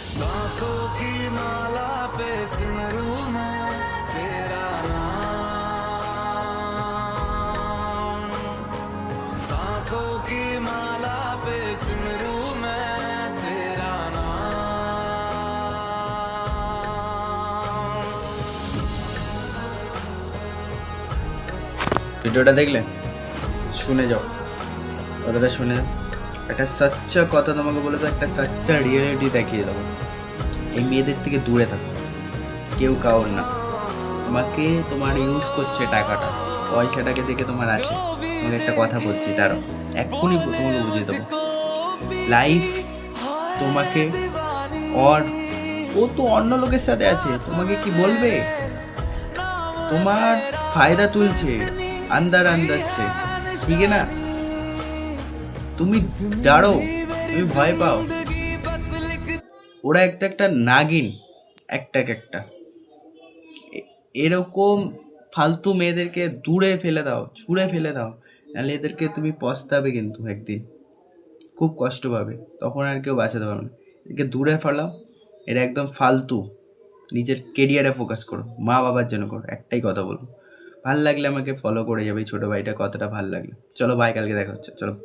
सांसों की माला पे सिमरू मैं तेरा नाम, सांसों की माला पे सिमरू मैं तेरा नाम। ভিডিওটা দেখলে শুনে যাও, কথাটা শুনে যাও। একটা সচ্চা কথা তোমাকে বলে তো, একটা সচ্চা রিয়েলিটি দেখিয়ে দেবো। এই মেয়েদের থেকে দূরে থাকো, কেউ কাউর না। তোমাকে তোমার ইউজ করছে টাকাটা, পয়সাটাকে দেখে তোমার আছে। তোমাকে একটা কথা বলছি, তারও এক্ষুনি তোমাকে বুঝিয়ে দেবো। লাইফ তোমাকে ও তো অন্য লোকের সাথে আছে, তোমাকে কি বলবে? তোমার ফায়দা তুলছে আন্দার সে, ঠিক না? তুমি ডারো, তুমি ভয় পাও। ওরা একটা একটা নাগিন, একটা এরকম ফালতু মেয়েদেরকে দূরে ফেলে দাও, ছুঁড়ে ফেলে দাও, নাহলে এদেরকে তুমি পস্তাবে কিন্তু একদিন, খুব কষ্ট পাবে, তখন আর কেউ বাঁচাতে পারবে না। এদেরকে দূরে ফেলাও, এরা একদম ফালতু। নিজের কেরিয়ারে ফোকাস করো, মা বাবার জন্য করো, একটাই কথা বলবো। ভাল লাগলে আমাকে ফলো করে যাবে, ছোটো ভাইটা কতটা ভাল লাগলো। চলো বাই, কালকে দেখা হচ্ছে, চলো বাই।